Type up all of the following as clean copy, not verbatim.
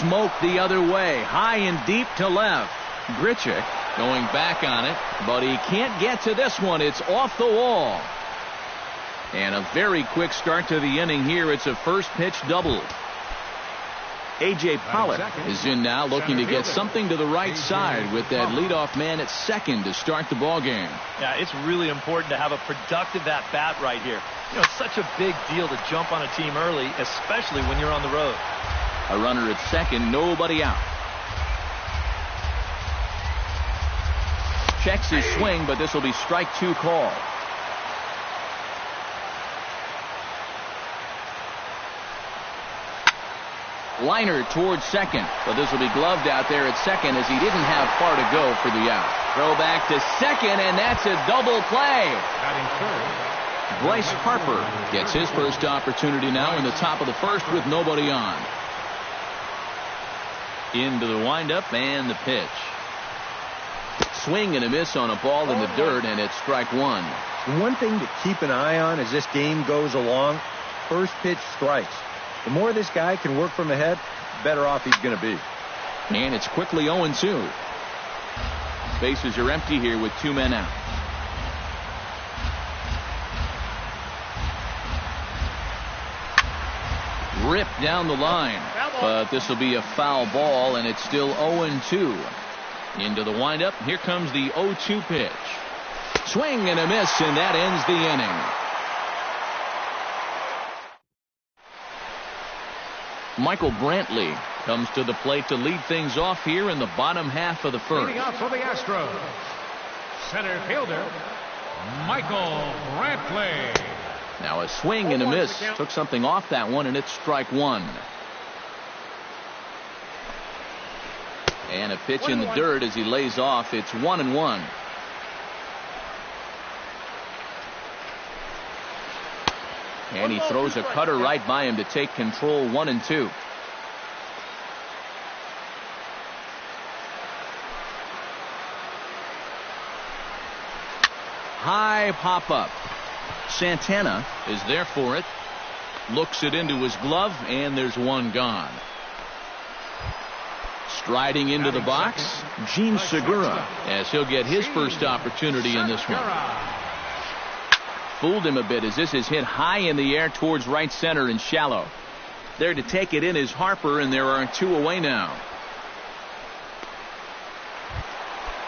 smoked the other way, high and deep to left. Grichuk going back on it, but he can't get to this one. It's off the wall. And a very quick start to the inning here. It's a first pitch double. A.J. Pollock is in now, looking to get something to the right side with that leadoff man at second to start the ball game. Yeah, it's really important to have a productive at-bat right here. You know, it's such a big deal to jump on a team early, especially when you're on the road. A runner at second, nobody out. Checks his swing, but this will be strike two call. Liner towards second, but this will be gloved out there at second as he didn't have far to go for the out. Throw back to second, and that's a double play. Bryce Harper gets his first opportunity now in the top of the first with nobody on. Into the windup and the pitch. Swing and a miss on a ball in the dirt, and it's strike one. One thing to keep an eye on as this game goes along, first pitch strikes. The more this guy can work from ahead, the better off he's going to be. And it's quickly 0-2. Bases are empty here with two men out. Ripped down the line, but this will be a foul ball, and it's still 0-2. Into the windup. Here comes the 0-2 pitch. Swing and a miss, and that ends the inning. Michael Brantley comes to the plate to lead things off here in the bottom half of the first. Leading out for the Astros, center fielder Michael Brantley. Now a swing and a miss. Took something off that one, and it's strike one. And a pitch in the dirt as he lays off. It's 1-1. And he throws a cutter right by him to take control. 1-2. High pop up. Santana is there for it. Looks it into his glove, and there's one gone. Striding into the box, Gene Segura, as he'll get his first opportunity in this one. Fooled him a bit as this is hit high in the air towards right center and shallow. There to take it in is Harper, and there are two away now.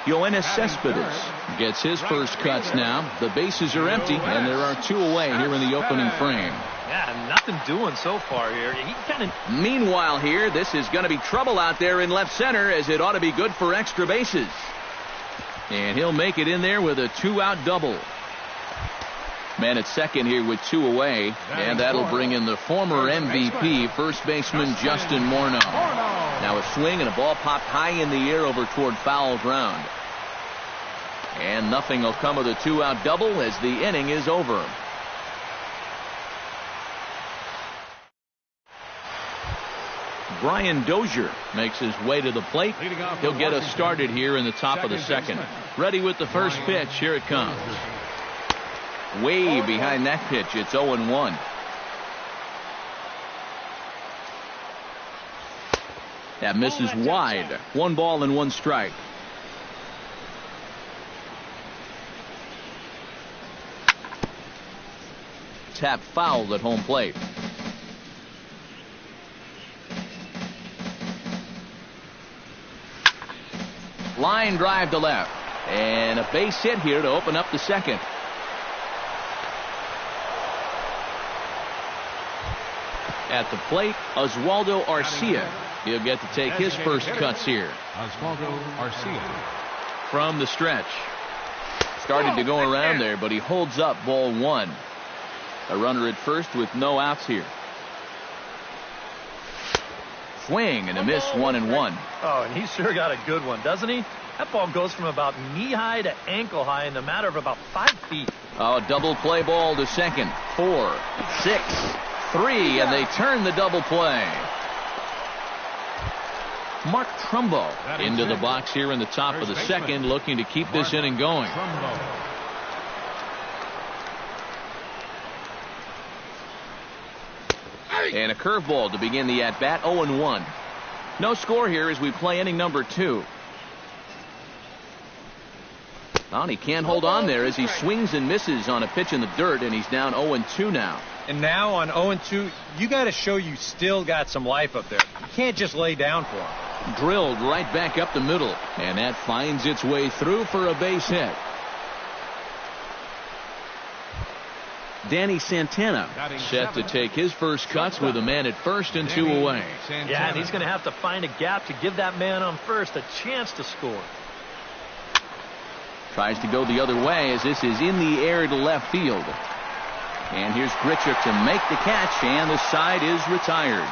Yoenis Cespedes gets his first cuts now. The bases are empty, and there are two away here in the opening frame. Yeah, nothing doing so far here. Meanwhile here, this is going to be trouble out there in left center, as it ought to be good for extra bases. And he'll make it in there with a two-out double. Man at second here with two away, and that'll bring in the former MVP, first baseman Justin Morneau. Now a swing and a ball popped high in the air over toward foul ground. And nothing will come of the two-out double as the inning is over. Brian Dozier makes his way to the plate. He'll get us started here in the top of the second. Ready with the first pitch. Here it comes. Way behind that pitch. It's 0-1. That misses wide. 1 ball and 1 strike. Tap fouled at home plate. Line drive to left. And a base hit here to open up the second. At the plate, Oswaldo Arcia. He'll get to take his first cuts here. Oswaldo Arcia. From the stretch. Started to go around there, but he holds up ball 1. A runner at first with no outs here. Swing and a miss, 1-1. Oh, and he sure got a good one, doesn't he? That ball goes from about knee-high to ankle-high in the matter of about 5 feet. Oh, double play ball to second. 4, 6, 3, and they turn the double play. Mark Trumbo into the box here in the top of the second, looking to keep this inning going. And a curveball to begin the at-bat, 0-1. No score here as we play inning number 2. Well, he can't hold on there as he swings and misses on a pitch in the dirt, and he's down 0-2 now. And now on 0-2, you got to show you still got some life up there. You can't just lay down for him. Drilled right back up the middle, and that finds its way through for a base hit. Danny Santana set to take his first cuts with a man at first and 2 away. Yeah, and he's going to have to find a gap to give that man on first a chance to score. Tries to go the other way as this is in the air to left field. And here's Grichuk to make the catch, and the side is retired.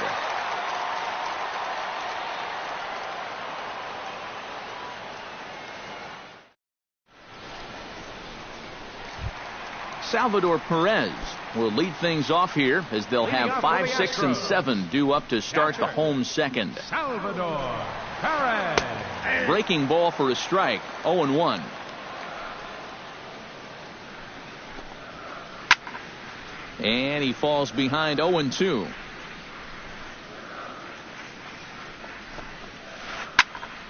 Salvador Perez will lead things off here as they'll have 5, 6, and 7 due up to start the home second. Salvador Perez. Breaking ball for a strike. 0-1. And he falls behind 0-2.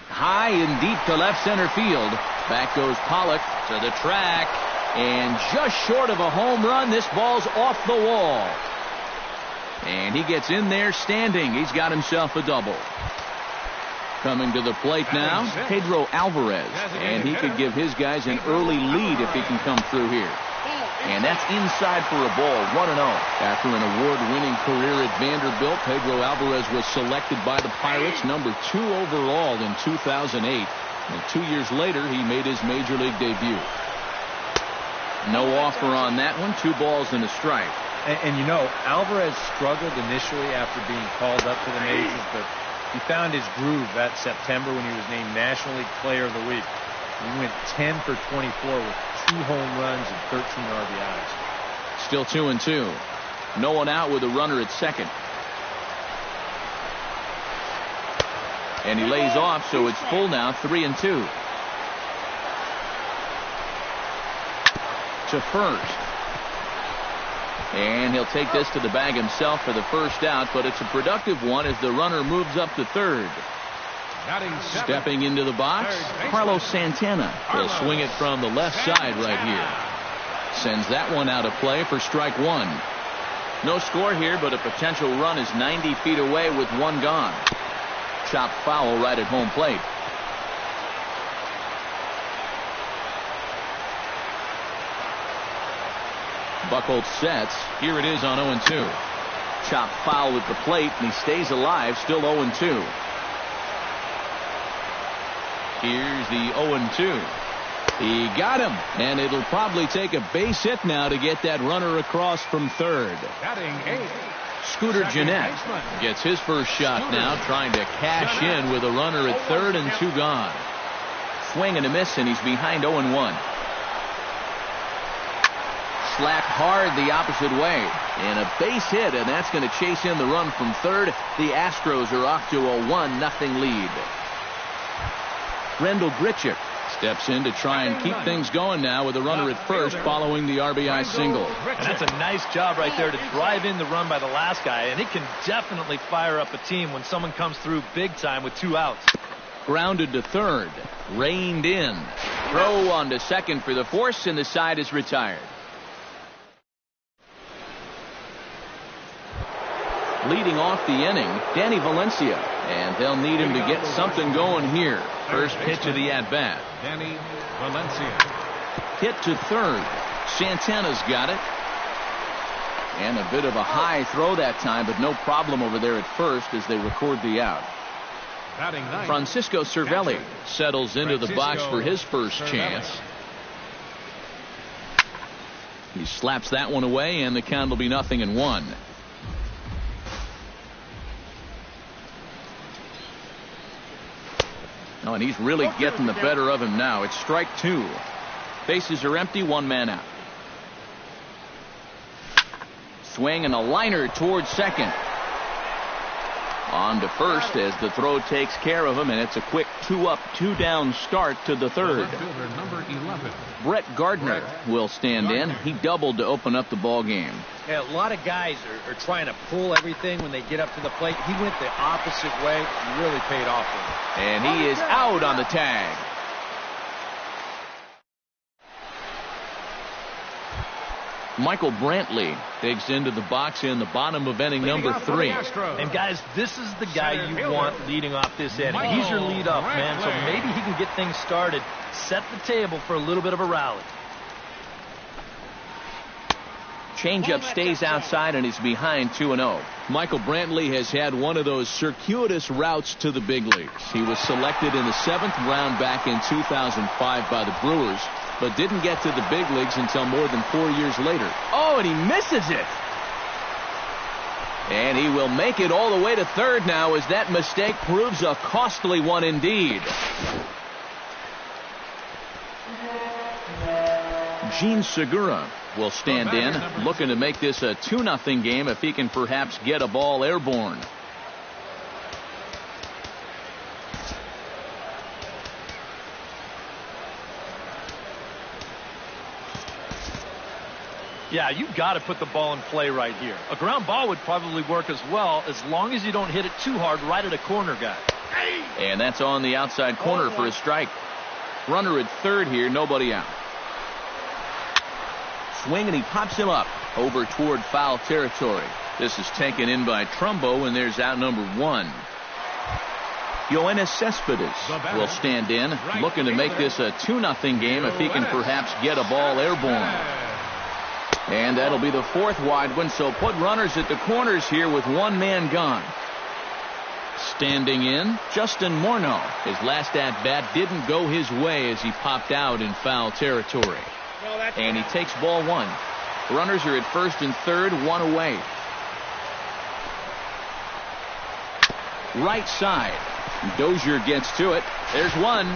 High and deep to left center field. Back goes Pollock to the track. And just short of a home run, this ball's off the wall. And he gets in there standing. He's got himself a double. Coming to the plate now, Pedro Alvarez. And he could give his guys an early lead if he can come through here. And that's inside for a ball, 1-0. After an award-winning career at Vanderbilt, Pedro Alvarez was selected by the Pirates number 2 overall in 2008. And 2 years later, he made his major league debut. No offer on that one. 2 balls and a strike. And you know, Alvarez struggled initially after being called up to the majors, but he found his groove that September when he was named National League Player of the Week. He went 10 for 24 with 2 home runs and 13 RBIs. Still 2-2. No one out with a runner at second. And he lays off, so it's full now, 3-2. To first. And he'll take this to the bag himself for the first out, but it's a productive one as the runner moves up to third. Stepping into the box, Carlos Santana. He'll swing it from the left side right here. Sends that one out of play for strike 1. No score here, but a potential run is 90 feet away with 1 gone. Chopped foul right at home plate. Buchholz sets. Here it is on 0-2. Chopped foul at the plate, and he stays alive, still 0-2. Here's the 0-2. He got him, and it'll probably take a base hit now to get that runner across from third. Scooter Gennett gets his first shot now, trying to cash in with a runner at third and 2 gone. Swing and a miss, and he's behind 0-1. Slapped hard the opposite way, and a base hit, and that's going to chase in the run from third. The Astros are off to a 1-0 lead. Rendell Grichuk steps in to try and keep things going now with a runner at first following the RBI single. And that's a nice job right there to drive in the run by the last guy, and it can definitely fire up a team when someone comes through big time with 2 outs. Grounded to third, reined in. Throw on to second for the force, and the side is retired. Leading off the inning, Danny Valencia, and they'll need him to get something going here. First pitch of the at-bat. Danny Valencia. Hit to third. Santana's got it. And a bit of a high throw that time, but no problem over there at first as they record the out. Francisco Cervelli settles into the box for his first chance. He slaps that one away, and the count will be 0-1. Oh, and he's really getting the better of him now. It's strike 2. Bases are empty, 1 man out. Swing and a liner towards second. On to first as the throw takes care of him, and it's a quick 2-up, 2-down start to the third. Number 11. Brett Gardner will stand in. He doubled to open up the ball game. Yeah, a lot of guys are trying to pull everything when they get up to the plate. He went the opposite way. He really paid off for him. And he is out on the tag. Michael Brantley digs into the box in the bottom of inning number 3. And guys, this is the guy you want leading off this inning. He's your leadoff man, so maybe he can get things started, set the table for a little bit of a rally. Changeup stays outside and he's behind 2-0. Michael Brantley has had one of those circuitous routes to the big leagues. He was selected in the 7th round back in 2005 by the Brewers, but didn't get to the big leagues until more than 4 years later. Oh, and he misses it. And he will make it all the way to third now as that mistake proves a costly one indeed. Gene Segura will stand in, looking to make this a 2-0 game if he can perhaps get a ball airborne. Yeah, you've got to put the ball in play right here. A ground ball would probably work as well, as long as you don't hit it too hard right at a corner guy. And that's on the outside corner for a strike. Runner at third here, nobody out. Swing, and he pops him up over toward foul territory. This is taken in by Trumbo, and there's out number 1. Yoenis Cespedes will stand in, looking to make this a 2-0 game if he can perhaps get a ball airborne. And that'll be the 4th wide one, so put runners at the corners here with one man gone. Standing in, Justin Morneau. His last at-bat didn't go his way as he popped out in foul territory. And he takes ball 1. Runners are at first and third, 1 away. Right side. Dozier gets to it. There's one.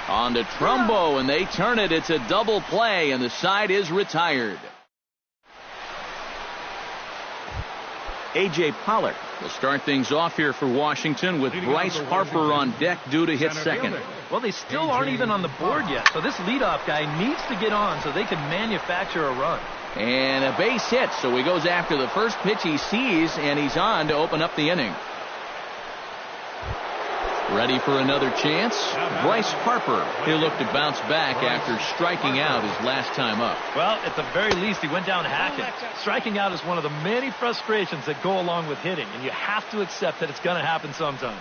On to Trumbo, and they turn it. It's a double play, and the side is retired. A.J. Pollock will start things off here for Washington with Bryce Harper on deck due to hit second. Well, they still aren't even on the board yet, so this leadoff guy needs to get on so they can manufacture a run. And a base hit, so he goes after the first pitch he sees, and he's on to open up the inning. Ready for another chance? Bryce Harper. He'll look to bounce back after striking out his last time up. Well, at the very least, he went down hacking. Striking out is one of the many frustrations that go along with hitting, and you have to accept that it's going to happen sometimes.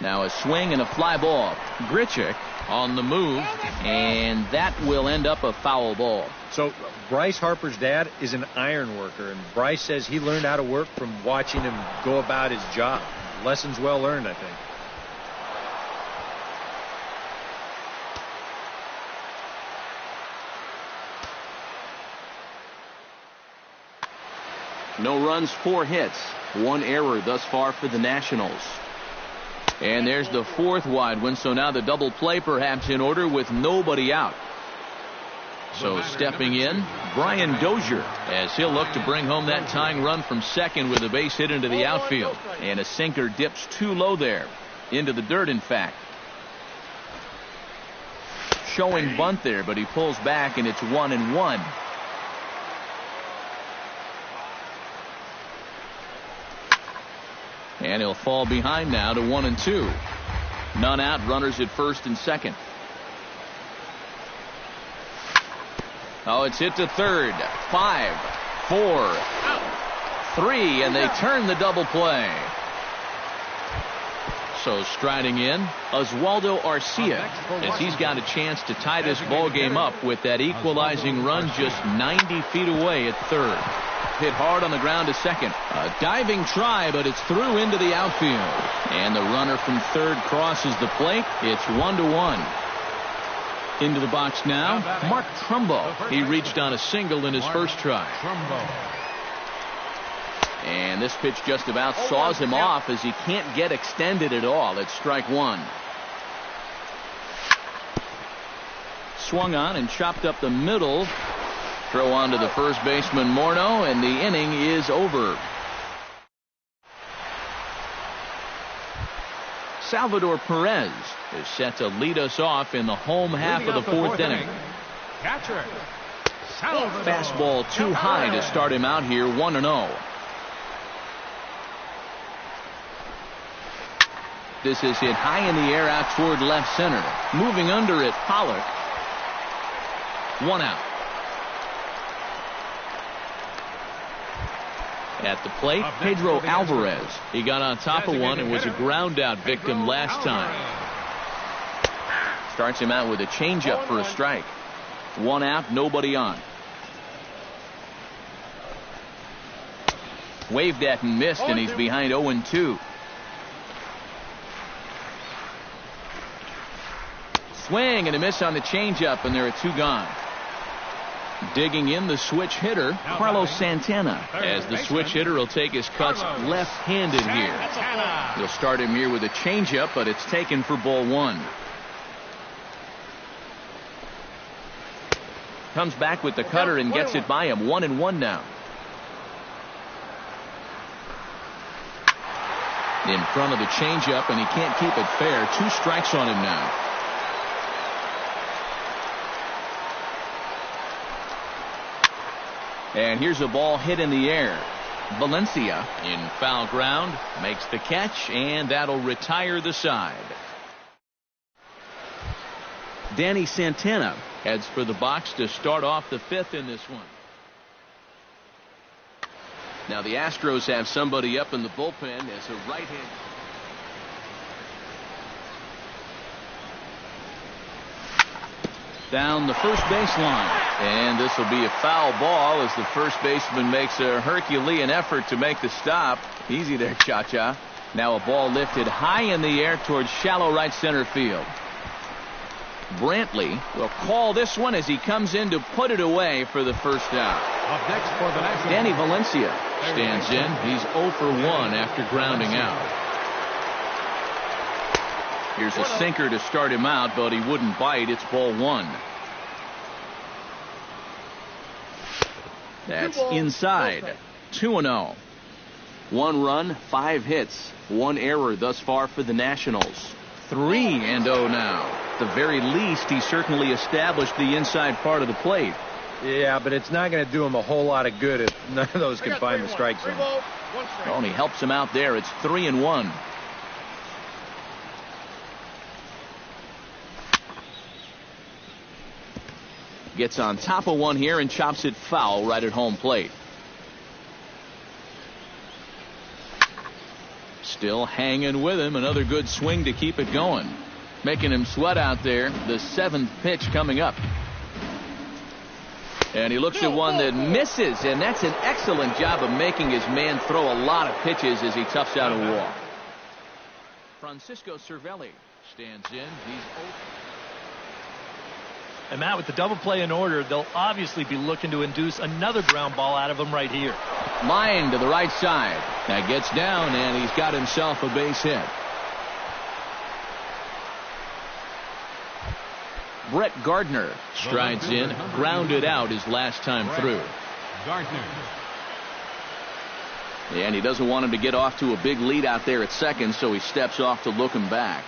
Now a swing and a fly ball. Grichuk on the move, and that will end up a foul ball. So Bryce Harper's dad is an iron worker, and Bryce says he learned how to work from watching him go about his job. Lessons well learned, I think. No runs, 4 hits. 1 error thus far for the Nationals. And there's the 4th wide one, so now the double play perhaps in order with nobody out. So stepping in, Brian Dozier, as he'll look to bring home that tying run from second with a base hit into the outfield. And a sinker dips too low there. Into the dirt, in fact. Showing bunt there, but he pulls back, and it's 1-1. And he'll fall behind now to 1-2. None out, runners at first and second. Oh, it's hit to third. 5, 4, 3, and they turn the double play. So striding in, Oswaldo Arcia, as he's got a chance to tie this ball game up with that equalizing run just 90 feet away at third. Hit hard on the ground to second. A diving try, but it's through into the outfield. And the runner from third crosses the plate. It's 1-1. Into the box now, Mark Trumbo. He reached on a single in his first try. And this pitch just about saws him off as he can't get extended at all. It's strike 1. Swung on and chopped up the middle. Throw on to the first baseman Morneau, and the inning is over. Salvador Perez is set to lead us off in the home half of the fourth inning. Catcher. Salvador. Fastball too high to start him out here, 1-0. This is hit high in the air out toward left center. Moving under it, Pollock. 1 out. At the plate, Pedro Alvarez. He got on top of one and was a ground out victim last time. Starts him out with a changeup for a strike. 1 out, nobody on. Waved at and missed, and he's behind 0-2. Swing and a miss on the changeup, and there are 2 gone. Digging in the switch hitter, Carlos Santana, as the switch hitter will take his cuts left-handed here. He'll start him here with a changeup, but it's taken for ball 1. Comes back with the cutter and gets it by him. 1-1 now. In front of the changeup, and he can't keep it fair. 2 strikes on him now. And here's a ball hit in the air. Valencia in foul ground makes the catch, and that'll retire the side. Danny Santana heads for the box to start off the 5th in this one. Now the Astros have somebody up in the bullpen as a right-hand. Down the first baseline. And this will be a foul ball as the first baseman makes a Herculean effort to make the stop. Easy there, Cha-Cha. Now a ball lifted high in the air towards shallow right center field. Brantley will call this one as he comes in to put it away for the first out. Up next for the Nationals, Danny Valencia stands in. He's 0 for 1 after grounding out. Here's a sinker to start him out, but he wouldn't bite. It's ball 1. That's inside. 2-0. 1 run, 5 hits, 1 error thus far for the Nationals. 3-0 now. At the very least, he certainly established the inside part of the plate. Yeah, but it's not going to do him a whole lot of good if none of those can find the strike zone. Oh, and he helps him out there. It's 3-1. Gets on top of one here and chops it foul right at home plate. Still hanging with him. Another good swing to keep it going. Making him sweat out there. The 7th pitch coming up. And he looks at one that misses, and that's an excellent job of making his man throw a lot of pitches as he toughs out a walk. Francisco Cervelli stands in. He's open. And Matt, with the double play in order, they'll obviously be looking to induce another ground ball out of him right here. Line to the right side. That gets down, and he's got himself a base hit. Brett Gardner strides in, grounded out his last time through. Gardner. And he doesn't want him to get off to a big lead out there at second, so he steps off to look him back.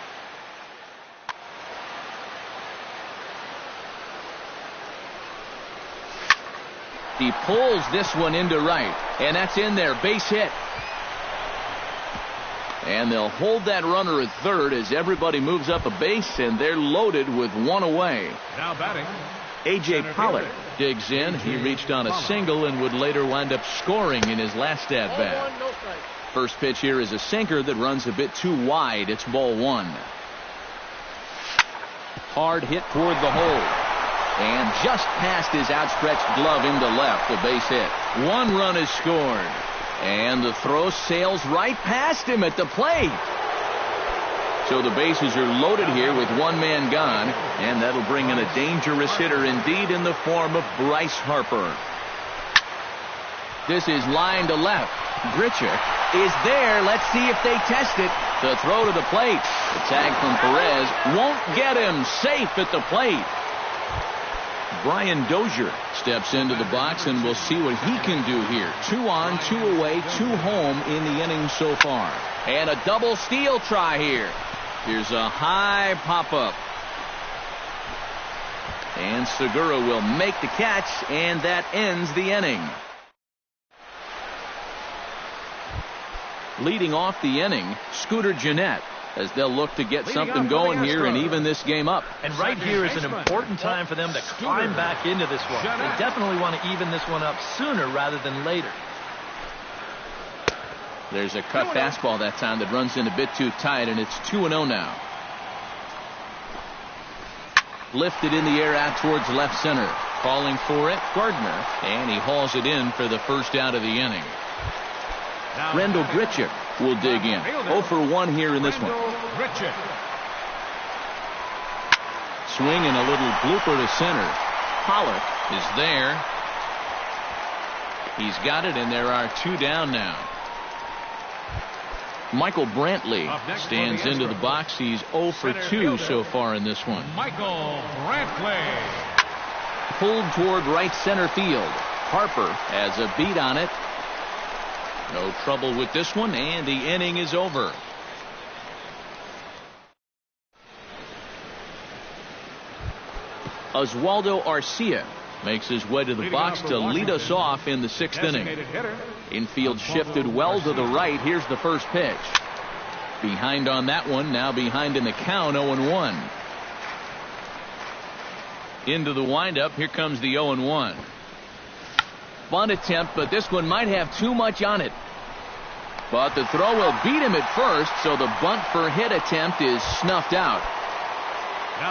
He pulls this one into right, and that's in there. Base hit. And they'll hold that runner at third as everybody moves up a base, and they're loaded with 1 away. Now batting, A.J. Pollard digs in. He reached on a single and would later wind up scoring in his last at-bat. First pitch here is a sinker that runs a bit too wide. It's ball 1. Hard hit toward the hole. And just past his outstretched glove into left, a base hit. 1 run is scored. And the throw sails right past him at the plate. So the bases are loaded here with 1 man gone. And that'll bring in a dangerous hitter indeed in the form of Bryce Harper. This is line to left. Grichuk is there. Let's see if they test it. The throw to the plate. The tag from Perez won't get him. Safe at the plate. Brian Dozier steps into the box, and we'll see what he can do here. 2 on, 2 away, 2 home in the inning so far. And a double steal try here. Here's a high pop-up. And Segura will make the catch, and that ends the inning. Leading off the inning, Scooter Gennett, as they'll look to get something going here and even this game up. And right here is an important time for them to climb back into this one. They definitely want to even this one up sooner rather than later. There's a cut fastball that time that runs in a bit too tight, and it's 2-0 now. Lifted in the air out towards left center. Calling for it, Gardner, and he hauls it in for the first out of the inning. Rendell Grichuk will dig in. 0 for 1 here in this one. Swing and a little blooper to center. Pollock is there. He's got it, and there are 2 down now. Michael Brantley stands into the box. He's 0 for 2 so far in this one. Michael Brantley. Pulled toward right center field. Harper has a beat on it. No trouble with this one, and the inning is over. Oswaldo Arcia makes his way to the box to lead us off in the 6th inning. Infield shifted well to the right. Here's the first pitch. Behind on that one, now behind in the count, 0-1. Into the windup, here comes the 0-1. Bunt attempt, but this one might have too much on it. But the throw will beat him at first, so the bunt for hit attempt is snuffed out.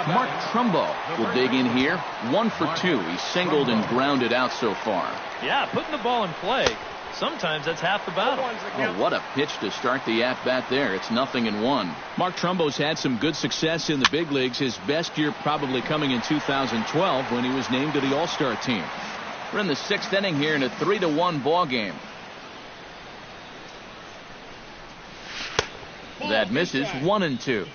Mark Trumbo will dig in here. 1 for 2. He's singled and grounded out so far. Yeah, putting the ball in play, sometimes that's half the battle. Oh, what a pitch to start the at-bat there. It's 0-1. Mark Trumbo's had some good success in the big leagues. His best year probably coming in 2012 when he was named to the All-Star team. We're in the 6th inning here in a 3-1 ball game. That misses. 1-2.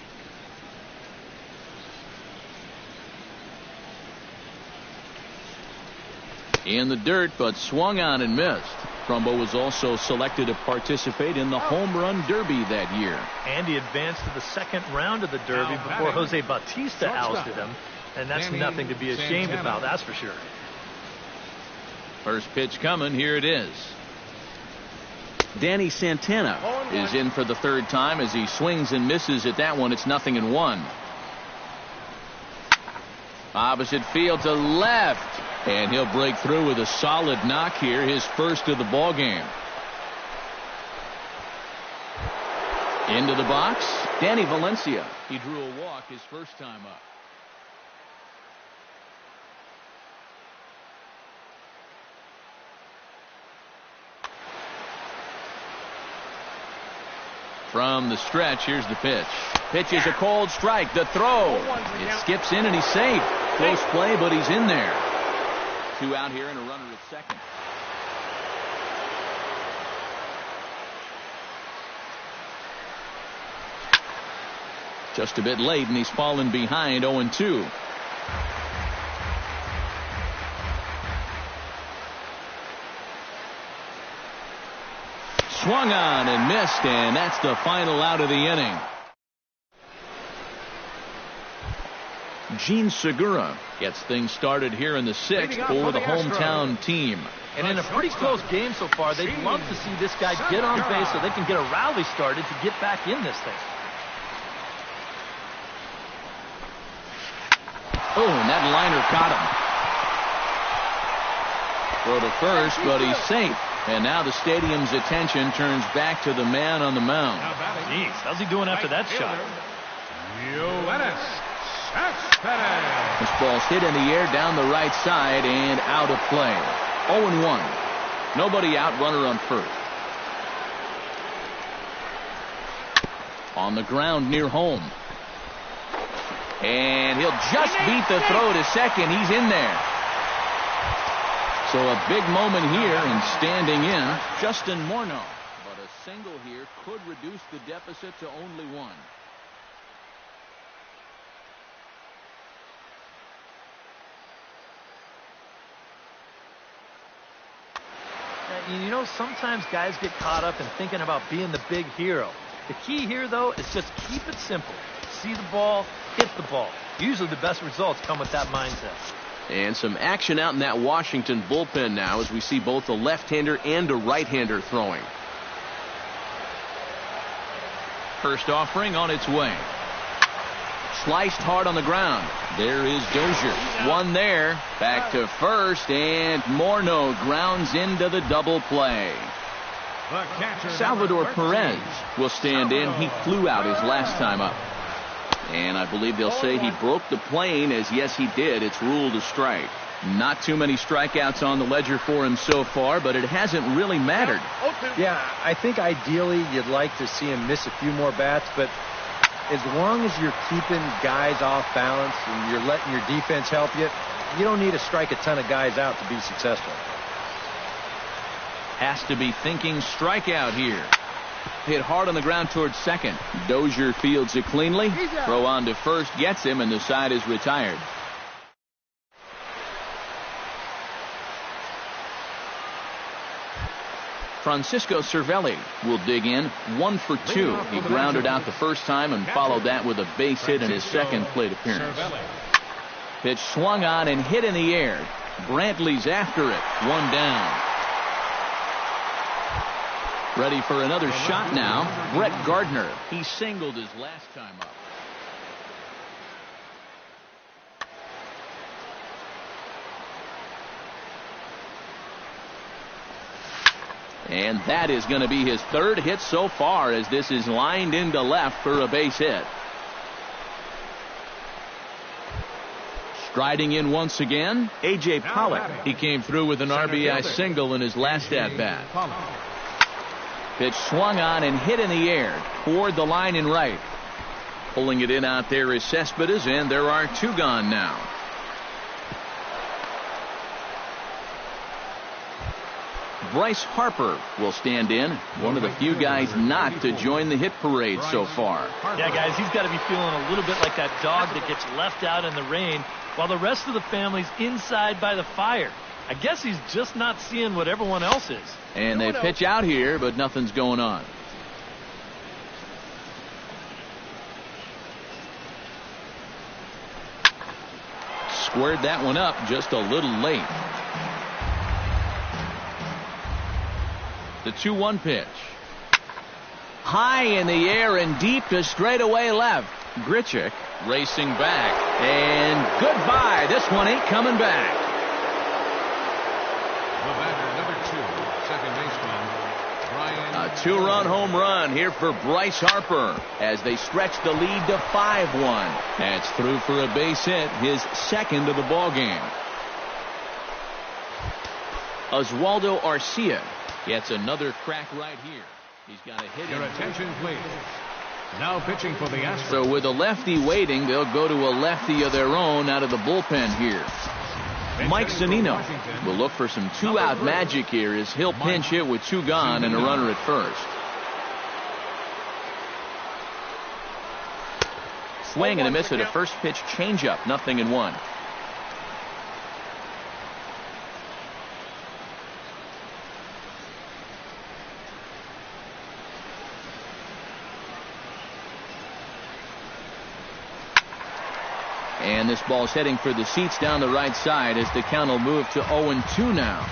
In the dirt, but swung on and missed. Trumbo was also selected to participate in the home run derby that year. And he advanced to the 2nd round of the derby before Jose Bautista ousted him, and that's nothing to be ashamed about, that's for sure. First pitch coming. Here it is. Danny Santana is in for the 3rd time as he swings and misses at that one. It's 0-1. Opposite field to left, and he'll break through with a solid knock here, his first of the ball game. Into the box, Danny Valencia. He drew a walk his first time up. From the stretch, here's the pitch. Pitch is a cold strike. The throw. It skips in and he's safe. Close play, but he's in there. 2 out here and a runner at second. Just a bit late, and he's fallen behind. 0-2. Swung on and missed, and that's the final out of the inning. Gene Segura gets things started here in the 6th for the hometown team. And in a pretty close game so far, they'd love to see this guy get on base so they can get a rally started to get back in this thing. Oh, and that liner caught him. Throw to first, but he's safe. And now the stadium's attention turns back to the man on the mound. Jeez, how's he doing after that shot? This ball's hit in the air down the right side and out of play. 0-1. Nobody out, runner on first. On the ground near home. And he'll just beat the throw to second. He's in there. So a big moment here and standing in, Justin Morneau. But a single here could reduce the deficit to only 1. You know, sometimes guys get caught up in thinking about being the big hero. The key here, though, is just keep it simple. see the ball, hit the ball. Usually the best results come with that mindset. And some action out in that Washington bullpen now as we see both a left-hander and a right-hander throwing. First offering on its way. Sliced hard on the ground. There is Dozier. One there. Back to first, and Morneau grounds into the double play. Salvador Perez will stand in. He flew out his last time up. And I believe they'll say he broke the plane, as yes he did. It's ruled a strike. Not too many strikeouts on the ledger for him so far, but it hasn't really mattered. Yeah, I think ideally you'd like to see him miss a few more bats, but as long as you're keeping guys off balance and you're letting your defense help you, you don't need to strike a ton of guys out to be successful. Has to be thinking strikeout here. Hit hard on the ground towards second. Dozier fields it cleanly. Throw on to first gets him, and the side is retired. Francisco Cervelli will dig in. 1 for 2. He grounded out the first time and followed that with a base hit in his second plate appearance. Pitch swung on and hit in the air. Brantley's after it. 1 down. Ready for another shot now. Brett Gardner. He singled his last time up. And that is going to be his third hit so far, as this is lined into left for a base hit. Striding in once again, A.J. Pollock. He came through with an RBI single in his last at-bat. Pitch swung on and hit in the air toward the line in right. Pulling it in out there is Cespedes, and there are 2 gone now. Bryce Harper will stand in. One of the few guys not to join the hit parade so far. Yeah, guys, he's got to be feeling a little bit like that dog that gets left out in the rain while the rest of the family's inside by the fire. I guess he's just not seeing what everyone else is. And they pitch out here, but nothing's going on. Squared that one up just a little late. The 2-1 pitch. High in the air and deep to straightaway left. Grichuk racing back. And goodbye. This one ain't coming back. The batter, number 2, second baseman, Brian. A 2-run home run here for Bryce Harper as they stretch the lead to 5-1. That's through for a base hit, his second of the ball game. Oswaldo Arcia gets another crack right here. He's got a hit. Your attention, please. Now pitching for the Astros. So with a lefty waiting, they'll go to a lefty of their own out of the bullpen here. Mike Zunino will look for some 2-out magic here as he'll pinch hit with 2 gone and a runner at first. Swing and a miss at a first pitch changeup. 0-1. And this ball's heading for the seats down the right side as the count will move to 0-2 now.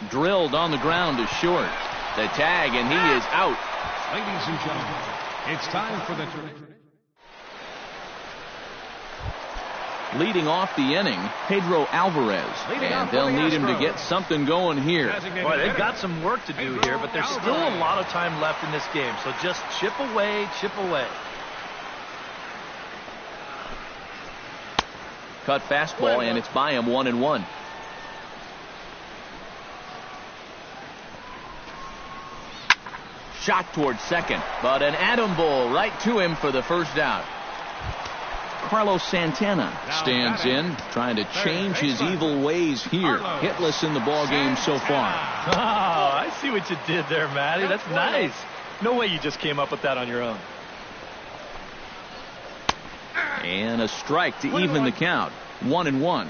Drilled on the ground to short. The tag, and he is out. Ladies and gentlemen, it's time for the leading off the inning, Pedro Alvarez. And they'll need him to get something going here. Boy, they've got some work to do here, but there's still a lot of time left in this game. So just chip away, chip away. Cut fastball, and it's by him 1-1. Shot towards second, but an atom ball right to him for the first out. Carlos Santana stands in, trying to change his evil ways here. Hitless in the ball game so far. Oh, I see what you did there, Matty. That's nice. No way you just came up with that on your own. And a strike to even the count. 1-1.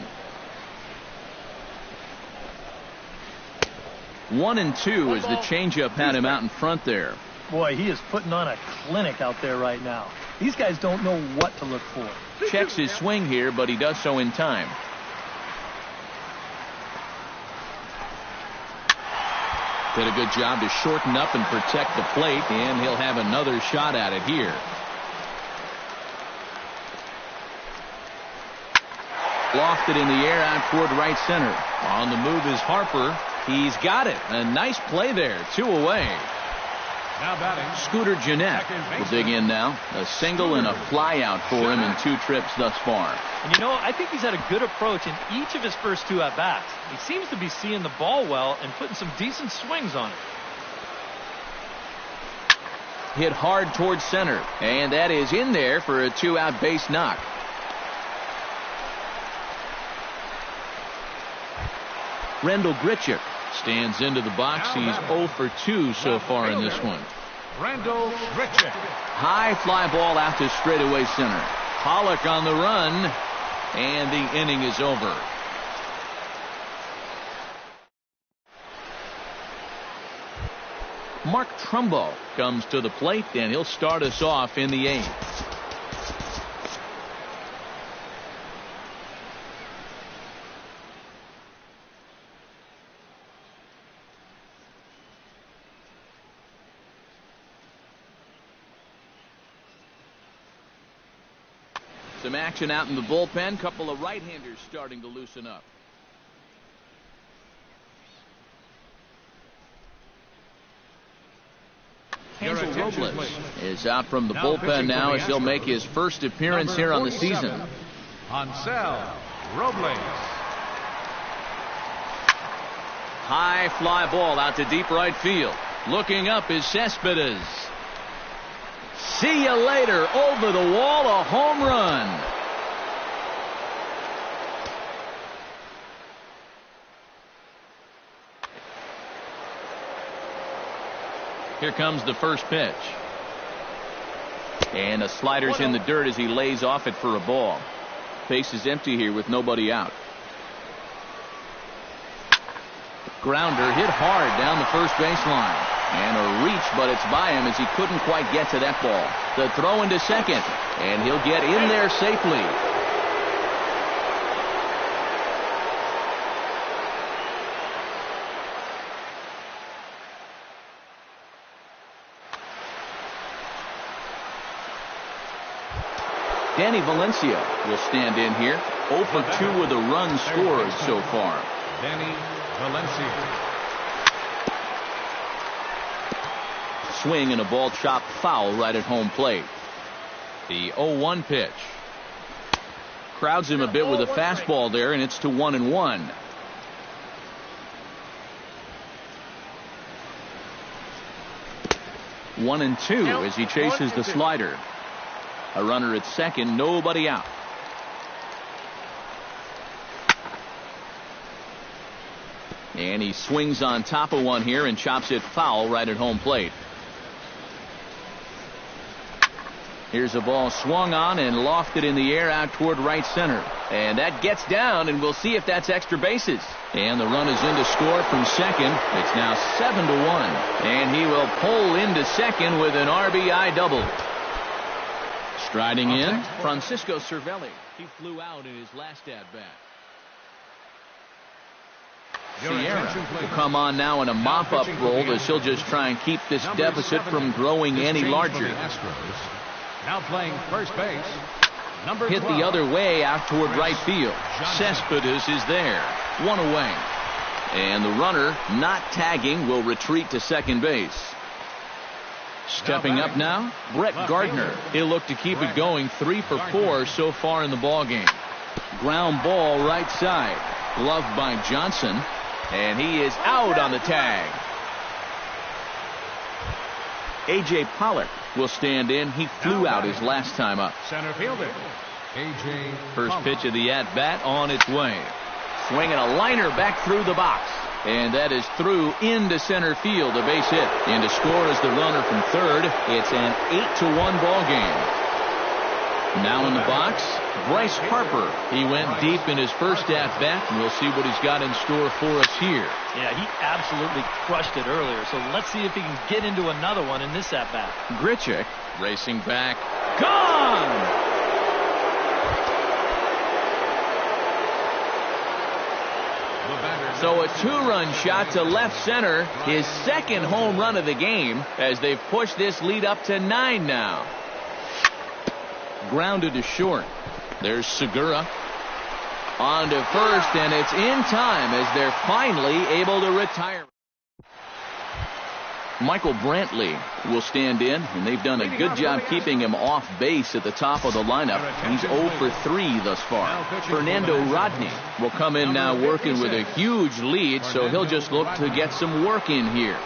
1-2 as the changeup had him out in front there. Boy, he is putting on a clinic out there right now. These guys don't know what to look for. Checks his swing here, but he does so in time. Did a good job to shorten up and protect the plate, and he'll have another shot at it here. Lofted in the air out toward right center. On the move is Harper. He's got it. A nice play there. 2 away. Now batting, Scooter Gennett will dig in now. A single and a fly out for him in 2 trips thus far. And you know, I think he's had a good approach in each of his first 2 at-bats. He seems to be seeing the ball well and putting some decent swings on it. Hit hard towards center, and that is in there for a 2-out base knock. Rendell Grichuk stands into the box. He's 0 for 2 so far in this one. Rendell Grichuk. High fly ball out to straightaway center. Pollock on the run, and the inning is over. Mark Trumbo comes to the plate, and he'll start us off in the 8th. Some action out in the bullpen. Couple of right-handers starting to loosen up. Hansel Robles is out from the bullpen now as he'll make his first appearance here on the season. Hansel Robles. High fly ball out to deep right field. Looking up is Cespedes. See you later. Over the wall, a home run. Here comes the first pitch. And a slider's in the dirt as he lays off it for a ball. Base is empty here with nobody out. Grounder hit hard down the first baseline. And a reach, but it's by him as he couldn't quite get to that ball. The throw into second, and he'll get in there safely. Danny Valencia will stand in here. 0 for 2 with a run scored so far. Danny Valencia. Swing and a ball chopped foul right at home plate. The 0-1 pitch. Crowds him a bit with a fastball there, and it's to 1-1. One and two as he chases the slider. A runner at second, nobody out. And he swings on top of one here and chops it foul right at home plate. Here's a ball swung on and lofted in the air out toward right center. And that gets down, and we'll see if that's extra bases. And the run is in to score from second. It's now 7-1. And he will pull into second with an RBI double. Striding in, Francisco Cervelli. He flew out in his last at-bat. Sierra will come on now in a mop-up role as he'll just try and keep this deficit from growing any larger. Now playing first base. Hit the other way out toward right field. Cespedes is there. One away. And the runner, not tagging, will retreat to second base. Stepping up now, Brett Gardner. He'll look to keep it going. 3 for 4 so far in the ballgame. Ground ball right side. Gloved by Johnson. And he is out on the tag. A.J. Pollock will stand in. He flew out his last time up. Center fielder, A.J. First pitch of the at-bat on its way. Swinging a liner back through the box. And that is through into center field. A base hit. And to score is the runner from third. It's an 8-1 ball game. Now in the box, Bryce Harper. He went deep in his first at-bat, and we'll see what he's got in store for us here. Yeah, he absolutely crushed it earlier, so let's see if he can get into another one in this at-bat. Grichuk racing back. Gone! So a two-run shot to left center, his second home run of the game, as they've pushed this lead up to 9 now. Grounded to short. There's Segura on to first, and it's in time as they're finally able to retire. Michael Brantley will stand in, and they've done a good job keeping him off base at the top of the lineup. He's 0 for 3 thus far. Fernando Rodney will come in now working with a huge lead, so he'll just look to get some work in here.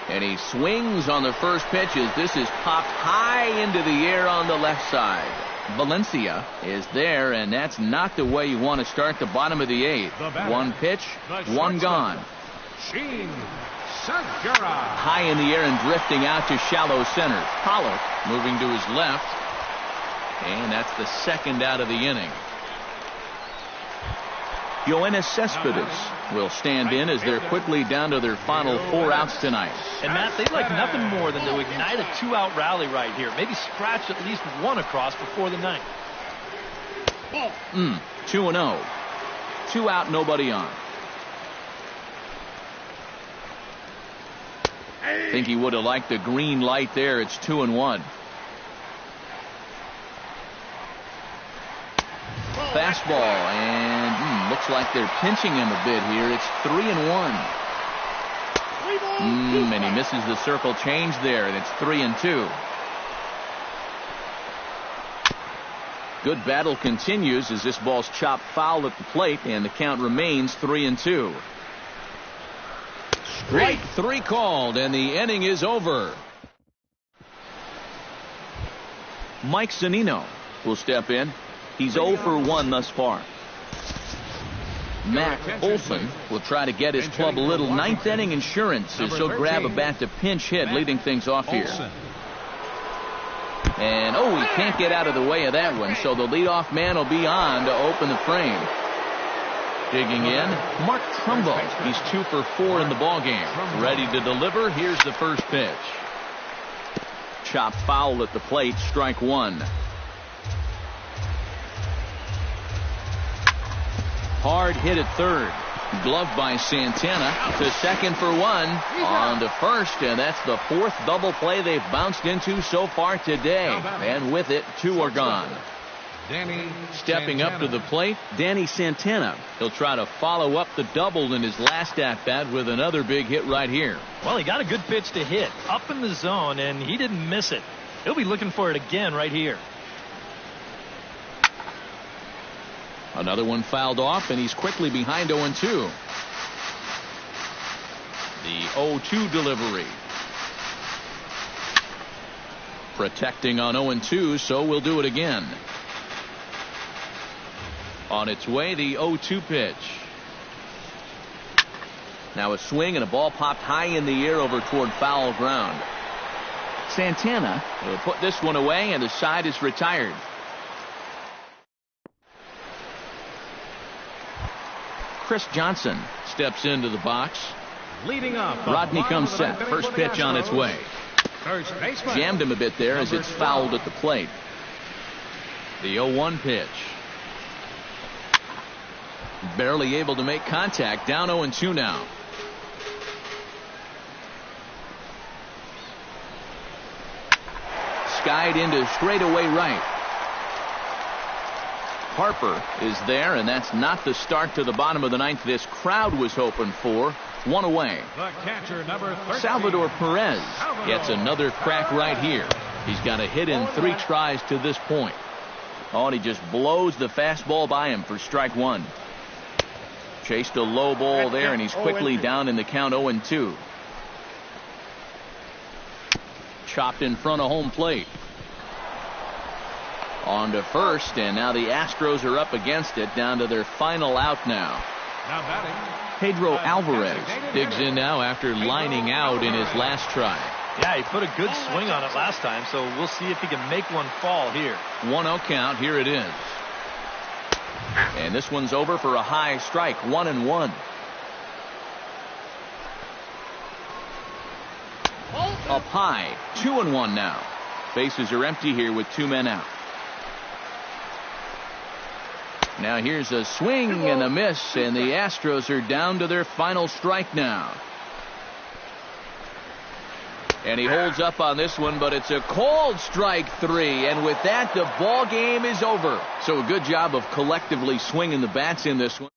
And he swings on the first pitch as this is popped high into the air on the left side. Valencia is there, and that's not the way you want to start the bottom of the 8th. One pitch, one gone. High in the air and drifting out to shallow center. Pollock moving to his left. And that's the second out of the inning. Yoenis Cespedes will stand in as they're quickly down to their final 4 outs tonight. And Matt, they'd like nothing more than to ignite a 2-out rally right here. Maybe scratch at least one across before the 9th. 2-0. 2 out, nobody on. Think he would have liked the green light there. It's 2-1. Fastball, and looks like they're pinching him a bit here. It's 3-1. And he misses the circle change there, and it's 3-2. Good battle continues as this ball's chopped foul at the plate, and the count remains 3-2. Strike 3 called, and the inning is over. Mike Zunino will step in. He's 0 for 1 thus far. Matt Olson will try to get his club a little 9th inning insurance as he'll grab a bat to pinch hit, leading things off here. And he can't get out of the way of that one, so the leadoff man will be on to open the frame. Digging in, Mark Trumbo. He's 2 for 4 in the ballgame. Ready to deliver. Here's the first pitch. Chopped foul at the plate, strike 1. Hard hit at third. Gloved by Santana to second for 1. On to first, and that's the 4th double play they've bounced into so far today. And with it, 2 are gone. Stepping up to the plate, Danny Santana. He'll try to follow up the double in his last at-bat with another big hit right here. Well, he got a good pitch to hit up in the zone, and he didn't miss it. He'll be looking for it again right here. Another one fouled off, and he's quickly behind 0-2. The 0-2 delivery. Protecting on 0-2, so we'll do it again. On its way, the 0-2 pitch. Now a swing, and a ball popped high in the air over toward foul ground. Santana will put this one away, and the side is retired. Chris Johnson steps into the box. Leading up, Rodney comes set. First pitch on its way. Jammed him a bit there as it's fouled at the plate. The 0-1 pitch. Barely able to make contact. Down 0-2 now. Skied into straightaway right. Harper is there, and that's not the start to the bottom of the 9th this crowd was hoping for. 1 away. The catcher, number 13, Salvador Perez gets another crack right here. He's got a hit in 3 tries to this point. And he just blows the fastball by him for strike 1. Chased a low ball there, and he's quickly down in the count 0-2. Chopped in front of home plate. On to first, and now the Astros are up against it, down to their final out now. Pedro Alvarez digs in now after lining out in his last try. Yeah, he put a good swing on it last time, so we'll see if he can make one fall here. 1-0 count. Here it is. And this one's over for a high strike. 1-1. Up high. 2-1 now. Bases are empty here with 2 men out. Now here's a swing and a miss, and the Astros are down to their final strike now. And he holds up on this one, but it's a cold strike 3, and with that, the ball game is over. So a good job of collectively swinging the bats in this one.